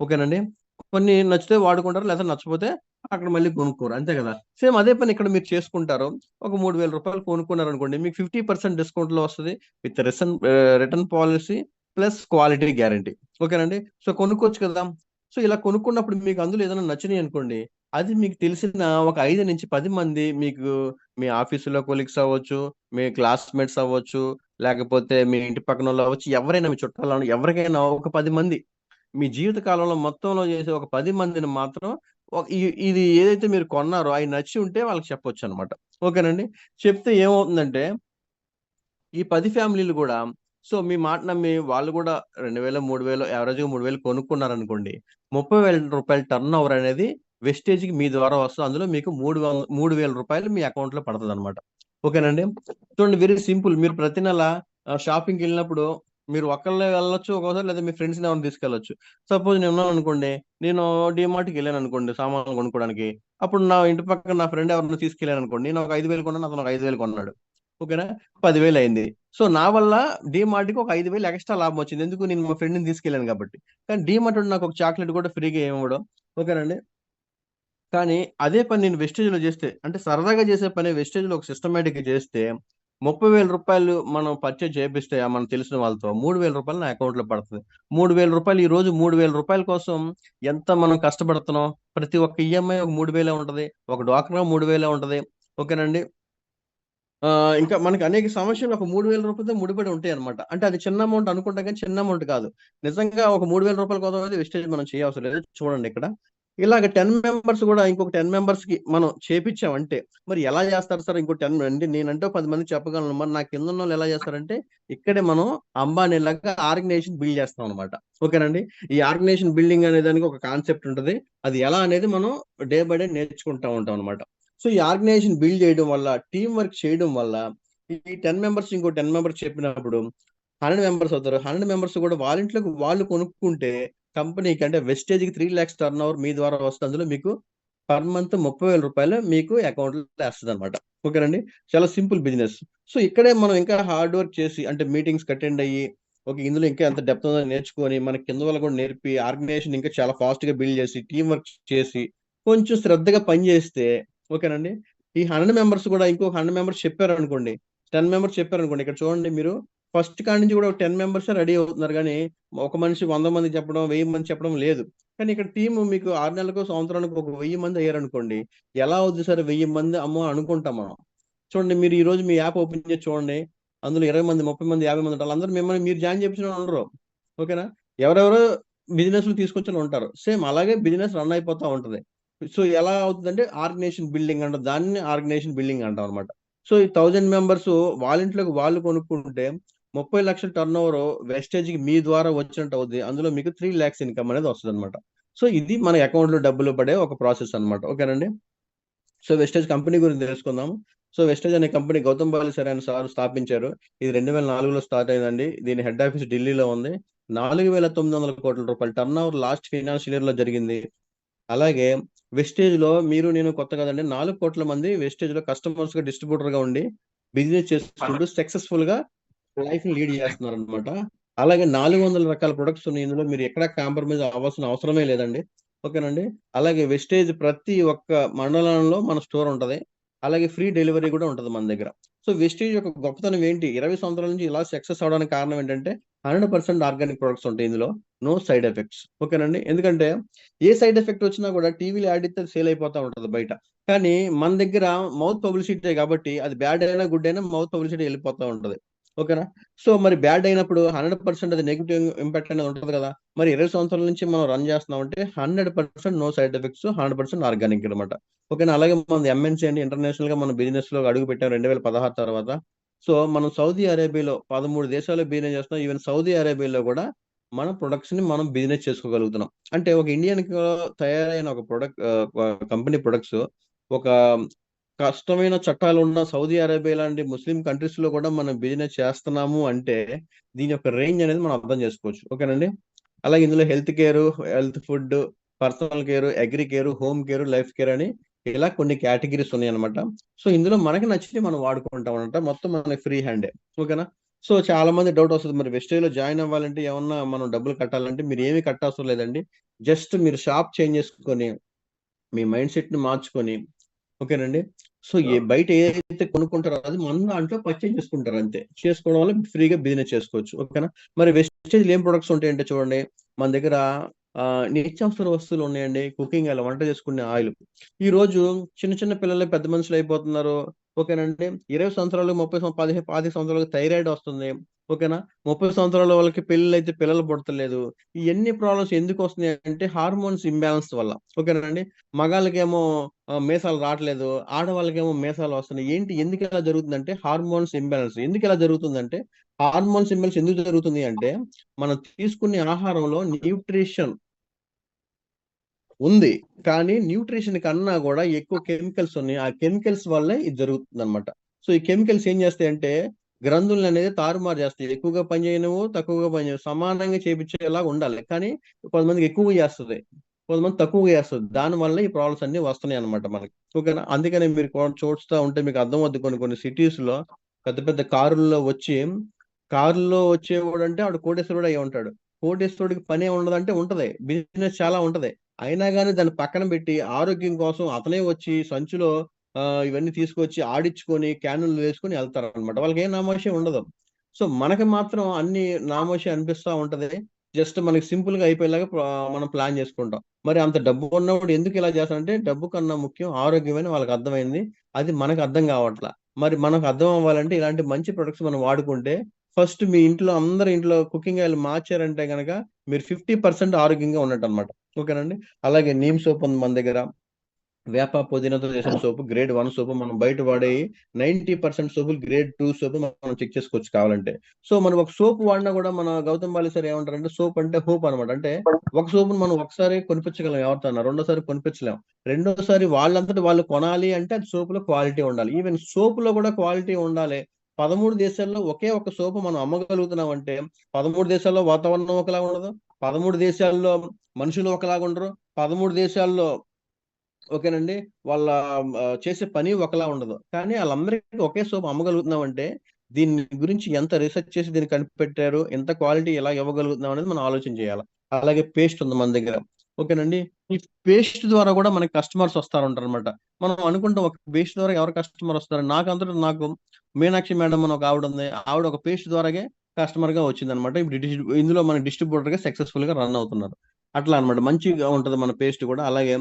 ఓకేనండి. కొన్ని నచ్చితే వాడుకుంటారు, లేదా నచ్చపోతే అక్కడ మళ్ళీ కొనుక్కోరు. అంతే కదా! సేమ్ అదే పని ఇక్కడ మీరు చేసుకుంటారు. ఒక రూ. 3,000 కొనుక్కున్నారనుకోండి. మీకు 50% డిస్కౌంట్‌లో వస్తది. With return policy plus quality guarantee. ఓకేనండి. సో, కొనుక్కోవచ్చు కదా! సో, ఇలా కొనుక్కున్నప్పుడు మీకు అందులో ఏదైనా నచ్చినాయి అనుకోండి. అది మీకు తెలిసిన ఒక 5-10 మంది మీకు మీ ఆఫీసులో కొలీగ్స్ అవ్వచ్చు, మీ క్లాస్‌మేట్స్ అవ్వచ్చు, లేకపోతే మీ ఇంటి పక్కనోళ్ళు అవ్వచ్చు, ఎవరైనా మీ చుట్టాలు ఎవరికైనా ఒక 10 మంది మీ జీవిత కాలంలో మొత్తంలో చేసే ఒక 10 మందిని మాత్రం ఇది ఏదైతే మీరు కొన్నారో అయి నచ్చి ఉంటే వాళ్ళకి చెప్పొచ్చనమాట. ఓకేనండి. చెప్తే ఏమవుతుందంటే ఈ 10 ఫ్యామిలీలు గూడా సో, మీ మాట నమ్మి వాళ్ళు గూడా 2,000, 3,000 యావరేజ్‌గా 3,000 కొనుక్కున్నారనుకోండి. రూ. 30,000 టర్న్ ఓవర్ అనేది వెస్టేజ్‌కి మీ ద్వారా వస్తది. అందులో మీకు రూ. 3,000 మీ అకౌంట్‌లో పడతదనమాట. ఓకేనండి. చూడండి వెరీ సింపుల్. మీరు ప్రతి నెల షాపింగ్‌కెళ్ళినప్పుడు మీరు ఒక్కళ్ళే వెళ్ళొచ్చు ఒక్కోసారి, లేదా మీ ఫ్రెండ్స్‌ని ఎవరినైనా తీసుకెళ్ళొచ్చు. సపోజ్ నేనున్నాననుకోండి. నేను డీమార్ట్‌కెళ్ళాననుకోండి సామాన్లు కొనుక్కోవడానికి. అప్పుడు నా ఇంటి పక్కన నా ఫ్రెండ్ ఎవరినో తీసుకెళ్ళాననుకోండి. నేను ఒక 5,000 కొన్నాను, అతను ఒక 5,000 కొన్నాడు. ఓకేనా? 10,000 అయింది. సో, నా వల్ల డీమార్ట్‌కి ఒక 5,000 ఎక్స్‌ట్రా లాభం వచ్చింది. ఎందుకు? నేను మా ఫ్రెండ్‌ని తీసుకెళ్ళాను కాబట్టి. కానీ డీమార్టోడు నాకు ఒక చాక్లేట్ కూడా ఫ్రీగా ఏమివ్వడు. ఓకేనండి. కానీ అదే పని నేను వెస్టేజ్‌లో చేస్తే, అంటే సరదాగా చేసే పని వెస్టేజ్‌లో ఒక సిస్టమాటిక్‌గా చేస్తే రూ. 30,000 మనం పర్చేజ్ చేపిస్తే మనకు తెలిసిన వాళ్ళతో రూ. 3,000 నా అకౌంట్‌లో పడతది. రూ. 3,000 ఈ రోజు రూ. 3,000 కోసం ఎంత మనం కష్టపడుతున్నాం. ప్రతి ఒక్క ఈఎంఐ ఒక 3,000 ఉంటది. ఒక డ్వాక్రా 3,000 ఉంటది. ఓకేనండి. ఇంకా మనకి అనేక సమస్యలు ఒక రూ. 3,000తో ముడిపడి ఉంటాయన్నమాట. అంటే అది చిన్న అమౌంట్ అనుకుంటాం కానీ చిన్న అమౌంట్ కాదు. నిజంగా ఒక రూ. 3,000 కోసం అయితే వెస్టేజ్ మనం చేయవసరం లేదు. చూడండి ఇక్కడ. ఇలాగ 10 మెంబర్స్ కూడా ఇంకొక 10 మెంబర్స్‌కి మనం చేపిచ్చామంటే, మరి ఎలా చేస్తారు సార్? ఇంకో 10 అంటే నేనంటే 10 మందికి చెప్పగలను. మరి నా కిందున్నోళ్ళు ఎలా చేస్తారంటే, ఇక్కడే మనం అంబానీలాగా ఆర్గనైజేషన్ బిల్డ్ చేస్తాం అనమాట. ఓకేనండి. ఈ ఆర్గనైజేషన్ బిల్డింగ్ అనే దానికి ఒక కాన్సెప్ట్ ఉంటది. అది ఎలా అనేది మనం డే బై డే నేర్చుకుంటా ఉంటాం అనమాట. సో, ఈ ఆర్గనైజేషన్ బిల్డ్ చేయడం వల్ల, టీమ్ వర్క్ చేయడం వల్ల, ఈ 10 మెంబర్స్ ఇంకో 10 మెంబర్స్ చెప్పినప్పుడు 100 మెంబర్స్ అవుతారు. 100 మెంబర్స్ కూడా వాళ్ళ ఇంట్లోకి వాళ్ళు కొనుక్కుంటే కంపెనీకి అంటే వెస్టేజ్‌కి 3,00,000 టర్న్ ఓవర్ మీ ద్వారా వస్తుంది. అందులో మీకు పర్ మంత్ రూ. 30,000 మీకు అకౌంట్‌లో ఏస్తదనమాట. ఓకేనండి. చాలా సింపుల్ బిజినెస్. సో, ఇక్కడే మనం ఇంకా హార్డ్ వర్క్ చేసి అంటే మీటింగ్స్‌కి అటెండ్ అయ్యి, ఓకే. ఇందులో ఇంకా ఎంత డెప్త్ ఉందో నేర్చుకొని, మన కింద వాళ్ళకి కూడా నేర్పి, ఆర్గనైజేషన్ ఇంకా చాలా ఫాస్ట్‌గా బిల్డ్ చేసి, టీమ్ వర్క్ చేసి, కొంచెం శ్రద్ధగా పని చేస్తే ఓకేనండి. ఈ 100 మెంబర్స్ కూడా ఇంకొక 100 మెంబర్స్ చెప్పారనుకోండి. 10 మెంబర్స్ చెప్పారనుకోండి. ఇక్కడ చూడండి మీరు ఫస్ట్ కాడి నుంచి కూడా ఒక 10 మెంబర్సే రెడీ అవుతున్నారు గానీ, ఒక మనిషి 100 మందికి చెప్పడం, 1000 మందికి చెప్పడం లేదు. కానీ ఇక్కడ టీమ్ మీకు 6 నెలలకో, సంవత్సరానికో ఒక 1000 మంది అయ్యారనుకోండి. ఎలా అవుద్ది సార్ 1000 మంది అమ్మో! అనుకుంటాం మనం. చూడండి మీరు ఈ రోజు మీ యాప్ ఓపెన్ చేసి చూడండి. అందులో 20 మంది, 30 మంది, 50 మంది ఉంటారు. ఆళ్ళందరూ మిమ్మల్ని మీరు జాయిన్ చేపించిన వాళ్ళు ఉండరు. ఓకేనా? ఎవరెవరో బిజినెస్‌లు తీసుకొచ్చినోళ్ళు ఉంటారు. సేమ్ అలాగే బిజినెస్ రన్ అయిపోతా ఉంటది. సో, ఎలా అవుతుందంటే ఆర్గనైజేషన్ బిల్డింగ్ అంటాం. దాన్ని ఆర్గనైజేషన్ బిల్డింగ్ అంటాం అన్నమాట. సో, ఈ 1000 మెంబర్స్ వాళ్ళ ఇంట్లోకి వాళ్ళు కొనుక్కుంటే 30 లక్షల టర్న్ ఓవర్ వెస్టేజ్ కి మీ ద్వారా వచ్చినట్టు అవుద్ది. అందులో మీకు 3 lakhs ఇన్కమ్ అనేది వస్తుంది అనమాట. సో ఇది మన అకౌంట్ లో డబ్బులు పడే ఒక ప్రాసెస్ అనమాట. ఓకేనండి. సో వెస్టేజ్ కంపెనీ గురించి తెలుసుకుందాం. సో వెస్టేజ్ అనే కంపెనీ గౌతమ్ బాలిసర్ అనే సార్ స్థాపించారు. ఇది 2004లో స్టార్ట్ అయిందండి. దీని హెడ్ ఆఫీస్ ఢిల్లీలో ఉంది. 4,900 కోట్ల రూపాయల turn over last financial year లో జరిగింది. అలాగే వెస్టేజ్ లో మీరు నేను కొత్త కదండి, 4 కోట్ల మంది వెస్టేజ్ లో కస్టమర్స్ గా డిస్ట్రిబ్యూటర్ గా ఉండి బిజినెస్ చేసుకుంటూ సక్సెస్ఫుల్ గా లైఫ్ ని లీడ్ చేస్తున్నారు అనమాట. అలాగే 400 రకాల ప్రొడక్ట్స్ ఉన్నాయి ఇందులో. మీరు ఎక్కడ కాంప్రమైజ్ అవ్వాల్సిన అవసరమే లేదండి. ఓకేనండి. అలాగే వెస్టేజ్ ప్రతి ఒక్క మండలంలో మన స్టోర్ ఉంటది. అలాగే ఫ్రీ డెలివరీ కూడా ఉంటది మన దగ్గర. సో వెస్టేజ్ యొక్క గొప్పతనం ఏంటి, 20 సంవత్సరాల నుంచి ఇలా సక్సెస్ అవడానికి కారణం ఏంటంటే 100% ఆర్గానిక్ ప్రొడక్ట్స్ ఉంటాయి ఇందులో. No side effects. ఓకేనండి. ఎందుకంటే ఏ సైడ్ ఎఫెక్ట్ వచ్చినా కూడా టీవీలో యాడ్ ఇస్తే సేల్ అయిపోతా ఉంటది బయట. కానీ మన దగ్గర మౌత్ పబ్లిసిటీ కాబట్టి అది బ్యాడ్ అయినా గుడ్ అయినా మౌత్ పబ్లిసిటీ వెళ్ళిపోతా ఉంటది. ఓకేనా. సో మరి బ్యాడ్ అయినప్పుడు 100% అది నెగిటివ్ ఇంపాక్ట్ అనేది ఉంటుంది కదా. మరి 20 సంవత్సరాల నుంచి మనం రన్ చేస్తున్నాం అంటే 100% నో సైడ్ ఎఫెక్ట్స్, 100% ఆర్గానిక్ అనమాట. ఓకేనా. అలాగే మన ఎంఎన్సీ అండి, ఇంటర్నేషనల్ గా మన బిజినెస్ లో అడుగు పెట్టాం 2016 తర్వాత. సో మనం సౌదీ అరేబియాలో 13 దేశాల్లో బిజినెస్ చేస్తున్నాం. ఈవెన్ సౌదీ అరేబియాలో కూడా మన ప్రొడక్ట్స్ ని మనం బిజినెస్ చేసుకోగలుగుతున్నాం. అంటే ఒక ఇండియన్ తయారైన ఒక ప్రొడక్ట్, కంపెనీ ప్రొడక్ట్స్ ఒక కష్టమైన చట్టాలు ఉన్న సౌదీ అరేబియా లాంటి ముస్లిం కంట్రీస్ లో కూడా మనం బిజినెస్ చేస్తున్నాము అంటే దీని యొక్క రేంజ్ అనేది మనం అర్థం చేసుకోవచ్చు. ఓకేనండి. అలాగే ఇందులో health care, health food, personal care, agri care, home care, life care అని ఇలా కొన్ని కేటగిరీస్ ఉన్నాయి అనమాట. సో ఇందులో మనకి నచ్చితే మనం వాడుకుంటాం అనమాట. మొత్తం మనకి ఫ్రీ హ్యాండే. ఓకేనా. సో చాలా మంది డౌట్ వస్తుంది, మరి వెస్టేజ్ లో జాయిన్ అవ్వాలంటే ఏమన్నా మనం డబ్బులు కట్టాలంటే మీరు ఏమీ కట్టాల్సిన లేదండి. జస్ట్ మీరు షాప్ చేంజ్ చేసుకొని మీ మైండ్ సెట్ ని మార్చుకొని, ఓకేనండి. సో బయట ఏదైతే కొనుక్కుంటారో అది మన దాంట్లో పర్చేజ్ చేసుకుంటారు అంతే. చేసుకోవడం వల్ల ఫ్రీగా బిజినెస్ చేసుకోవచ్చు. ఓకేనా. మరి వెస్టేజ్ ఏం ప్రొడక్ట్స్ ఉంటాయంటే చూడండి, మన దగ్గర నిత్యావసర వస్తువులు ఉన్నాయండి. కుకింగ్ ఆయిల్, వంట చేసుకునే ఆయిల్. ఈ రోజు చిన్న చిన్న పిల్లలు పెద్ద మనుషులు అయిపోతున్నారు. ఓకేనండి. 20 సంవత్సరాలు, 25 సంవత్సరాలకు థైరాయిడ్ వస్తుంది. ఓకేనా. 30 సంవత్సరాల వాళ్ళకి పెళ్ళి అయితే పిల్లలు పుడతలేదు. ఇవన్నీ ప్రాబ్లమ్స్ ఎందుకు వస్తున్నాయి అంటే హార్మోన్స్ ఇంబ్యాలెన్స్ వల్ల. ఓకేనండి. మగాళ్ళకేమో మీసాలు రావట్లేదు, ఆడవాళ్ళకేమో మీసాలు వస్తున్నాయి. ఏంటి, ఎందుకు ఇలా జరుగుతుందంటే హార్మోన్స్ ఇంబ్యాలెన్స్. ఎందుకు ఇలా జరుగుతుందంటే హార్మోన్స్ ఇంబ్యాలెన్స్ ఎందుకు జరుగుతుంది అంటే మనం తీసుకునే ఆహారంలో న్యూట్రిషన్ ఉంది, కానీ న్యూట్రిషన్ కన్నా కూడా ఎక్కువ కెమికల్స్ ఉన్నాయి. ఆ కెమికల్స్ వల్లే ఇది జరుగుతుంది అనమాట. సో ఈ కెమికల్స్ ఏం చేస్తాయంటే గ్రంథులను అనేది తారుమారు చేస్తాయి. ఎక్కువగా పనిచేయనవు, తక్కువగా పనిచేయవు, సమానంగా చేపించేలాగా ఉండాలి. కానీ కొంతమందికి ఎక్కువ చేస్తుంది, కొంతమంది తక్కువగా చేస్తుంది. దాని వల్ల ఈ ప్రాబ్లమ్స్ అన్ని వస్తున్నాయి అనమాట మనకి. ఓకేనా. అందుకనే మీరు చూస్తూ ఉంటే మీకు అర్థం అవుతుంది. కొన్ని కొన్ని సిటీస్ లో పెద్ద పెద్ద కారుల్లో వచ్చేవాడు అంటే ఆడు కోటేశ్వరుడు అయి ఉంటాడు. కోటేశ్వరుడికి పనే ఉండదంటే ఉంటది, బిజినెస్ చాలా ఉంటది. అయినా కానీ దాన్ని పక్కన పెట్టి ఆరోగ్యం కోసం అతనే వచ్చి సంచిలో ఇవన్నీ తీసుకొచ్చి ఆడించుకొని క్యానులు వేసుకొని వెళ్తారు అనమాట. వాళ్ళకి ఏం నామోషి ఉండదు. సో మనకి మాత్రం అన్ని నామోషి అనిపిస్తా ఉంటది. జస్ట్ మనకి సింపుల్ గా అయిపోయేలాగా మనం ప్లాన్ చేసుకుంటాం. మరి అంత డబ్బు ఉన్నవాడు ఎందుకు ఇలా చేస్తాడంటే డబ్బు కన్నా ముఖ్యం ఆరోగ్యమైన వాళ్ళకి అర్థమైంది. అది మనకు అర్థం కావట్లా. మరి మనకు అర్థం అవ్వాలంటే ఇలాంటి మంచి ప్రొడక్ట్స్ మనం వాడుకుంటే ఫస్ట్ మీ ఇంట్లో అందరి ఇంట్లో కుకింగ్ ఆయిల్ మార్చారంటే గనక మీరు 50% ఆరోగ్యంగా ఉన్నట్టు అనమాట. ఓకేనండి. అలాగే నీమ్ సోప్ ఉంది మన దగ్గర. వేప పుదీనాతో చేసిన సోపు గ్రేడ్ 1 సోపు. మనం బయట వాడే 90% సోపులు గ్రేడ్ 2 సోపు మనం చెక్ చేసుకోవచ్చు కావాలంటే. సో మనం ఒక సోప్ వాడినా కూడా మన గౌతమ్ బాలి సార్ ఏమంటారంటే సోప్ అంటే హోప్ అనమాట. అంటే ఒక సోపును మనం ఒకసారి కొనిపించగలం ఎవరితో, రెండోసారి కొనిపించలేం. రెండోసారి వాళ్ళంతటి వాళ్ళు కొనాలి అంటే అది సోపులో క్వాలిటీ ఉండాలి. ఈవెన్ సోపులో కూడా క్వాలిటీ ఉండాలి. 13 దేశాల్లో ఒకే ఒక సోపు మనం అమ్మగలుగుతున్నాం అంటే 13 దేశాల్లో వాతావరణం ఒకలా ఉండదు, 13 దేశాల్లో మనుషులు ఒకలాగా ఉండరు, 13 దేశాల్లో ఓకేనండి వాళ్ళ చేసే పని ఒకలా ఉండదు. కానీ వాళ్ళందరికీ ఒకే సోప్ అమ్మగలుగుతున్నాం అంటే దీని గురించి ఎంత రీసెర్చ్ చేసి దీన్ని కనిపెట్టారు, ఎంత క్వాలిటీ ఎలా ఇవ్వగలుగుతున్నాం అనేది మనం ఆలోచన చేయాలి. అలాగే పేస్ట్ ఉంది మన దగ్గర. ఓకేనండి. ఈ పేస్ట్ ద్వారా కూడా మనకి కస్టమర్స్ వస్తారు ఉంటారు అనమాట. మనం అనుకుంటాం ఒక పేస్ట్ ద్వారా ఎవరు కస్టమర్ వస్తారు, నాకు మీనాక్షి మేడం అని ఒక ఆవిడ ఉంది. ఆవిడ ఒక పేస్ట్ ద్వారాగే కస్టమర్ గా వచ్చింది అనమాట. ఇప్పుడు ఇందులో మన డిస్ట్రిబ్యూటర్ గా సక్సెస్ఫుల్ గా రన్ అవుతున్నారు. అట్లా అన్నమాట. మంచిగా ఉంటది మన పేస్ట్ కూడా. అలాగే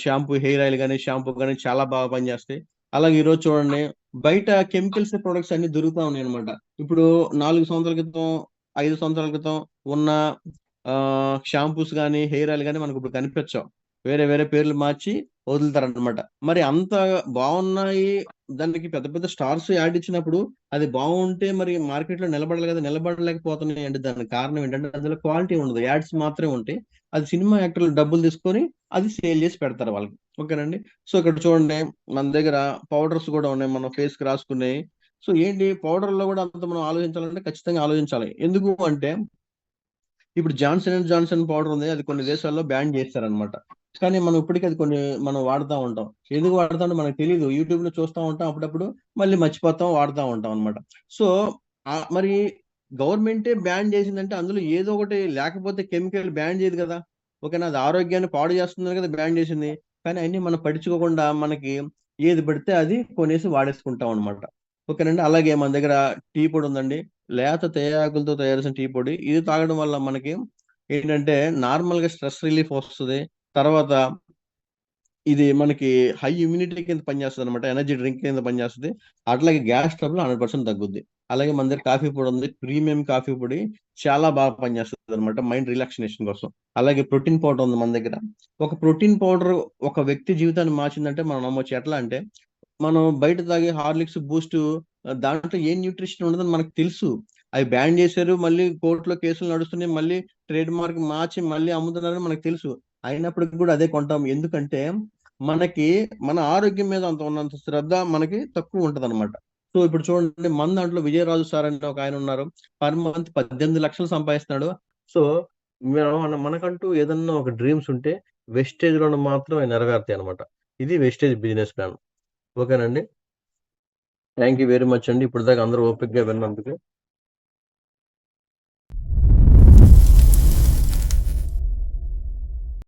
షాంపూ, హెయిర్ ఆయిల్ కానీ షాంపూ కానీ చాలా బాగా పనిచేస్తాయి. అలాగే ఈ రోజు చూడండి బయట కెమికల్స్ ప్రొడక్ట్స్ అన్ని దొరుకుతా ఉన్నాయి అనమాట. ఇప్పుడు 4 సంవత్సరాల క్రితం, 5 సంవత్సరాల క్రితం ఉన్న షాంపూస్ కానీ హెయిర్ ఆయిల్ కానీ మనకు ఇప్పుడు కనిపించవు. వేరే వేరే పేర్లు మార్చి వదులుతారనమాట. మరి అంత బాగున్నాయి, దానికి పెద్ద పెద్ద స్టార్స్ యాడ్ ఇచ్చినప్పుడు అది బాగుంటే మరి మార్కెట్ లో నిలబడాలి కదా, నిలబడలేకపోతున్నాయి అంటే దానికి కారణం ఏంటంటే అందులో క్వాలిటీ ఉండదు, యాడ్స్ మాత్రమే ఉంటాయి. అది సినిమా యాక్టర్లు డబ్బులు తీసుకొని అది సేల్ చేసి పెడతారు వాళ్ళకి. ఓకేనండి. సో ఇక్కడ చూడండి, మన దగ్గర పౌడర్స్ కూడా ఉన్నాయి మనం ఫేస్ కి రాసుకునేవి. సో ఏంటి, పౌడర్ లో కూడా అంత మనం ఆలోచించాలంటే ఖచ్చితంగా ఆలోచించాలి. ఎందుకు అంటే ఇప్పుడు జాన్సన్ అండ్ జాన్సన్ పౌడర్ ఉంది, అది కొన్ని దేశాల్లో బ్యాన్ చేస్తారనమాట. కానీ మనం ఇప్పటికీ అది మనం వాడుతూ ఉంటాం. ఎందుకు వాడుతామో మనకు తెలియదు, యూట్యూబ్ లో చూస్తూ ఉంటాం, అప్పుడప్పుడు మళ్ళీ మర్చిపోతాం, వాడుతూ ఉంటాం అనమాట. సో మరి గవర్నమెంటే బ్యాన్ చేసిందంటే అందులో ఏదో ఒకటి లేకపోతే కెమికల్ బ్యాన్ చేయదు కదా. ఓకేనా, అది ఆరోగ్యాన్ని పాడు చేస్తుంది కదా బ్యాన్ చేసింది. కానీ అన్ని మనం పట్టించుకోకుండా మనకి ఏది పడితే అది కొనేసి వాడేసుకుంటాం అనమాట. ఓకేనండి. అలాగే మన దగ్గర టీ పొడి ఉందండి, లేత తేయాకులతో తయారు చేసిన టీ పొడి. ఇది తాగడం వల్ల మనకి ఏంటంటే నార్మల్ గా స్ట్రెస్ రిలీఫ్ వస్తుంది. తర్వాత ఇది మనకి హై ఇమ్యూనిటీ కింద పనిచేస్తుంది అనమాట, ఎనర్జీ డ్రింక్ కింద పనిచేస్తుంది. అట్లాగే గ్యాస్ ట్రబుల్ 100% తగ్గుద్ది. అలాగే మన దగ్గర కాఫీ పొడి ఉంది, ప్రీమియం కాఫీ పొడి, చాలా బాగా పనిచేస్తుంది అనమాట మైండ్ రిలాక్సినేషన్ కోసం. అలాగే ప్రోటీన్ పౌడర్ ఉంది మన దగ్గర. ఒక ప్రోటీన్ పౌడర్ ఒక వ్యక్తి జీవితాన్ని మార్చిందంటే మనం నమ్మొచ్చు. ఎట్లా అంటే మనం బయట తాగే హార్లిక్స్, బూస్ట్, దాంట్లో ఏ న్యూట్రిషన్ ఉండదని మనకు తెలుసు. అవి బ్యాన్ చేశారు, మళ్ళీ కోర్టులో కేసులు నడుస్తున్నాయి, మళ్ళీ ట్రేడ్ మార్క్ మార్చి మళ్ళీ అమ్ముతున్నారని మనకు తెలుసు. అయినప్పటికీ కూడా అదే కొంటాం. ఎందుకంటే మనకి మన ఆరోగ్యం మీద అంత ఉన్నంత శ్రద్ధ మనకి తక్కువ ఉంటది అనమాట. సో ఇప్పుడు చూడండి, మన దాంట్లో విజయరాజు సార్ అంటే ఒక ఆయన ఉన్నారు, పర్ మంత్ 18 లక్షలు సంపాదిస్తున్నాడు. సో మనకంటూ ఏదన్నా ఒక డ్రీమ్స్ ఉంటే వెస్టేజ్ లో మాత్రం అవి నెరవేరుతాయి అనమాట. ఇది వెస్టేజ్ బిజినెస్ ప్లాన్. ఓకేనండి. థ్యాంక్ యూ వెరీ మచ్ అండి, ఇప్పుడు దాకా అందరూ ఓపిక్ గా విన్నందుకు.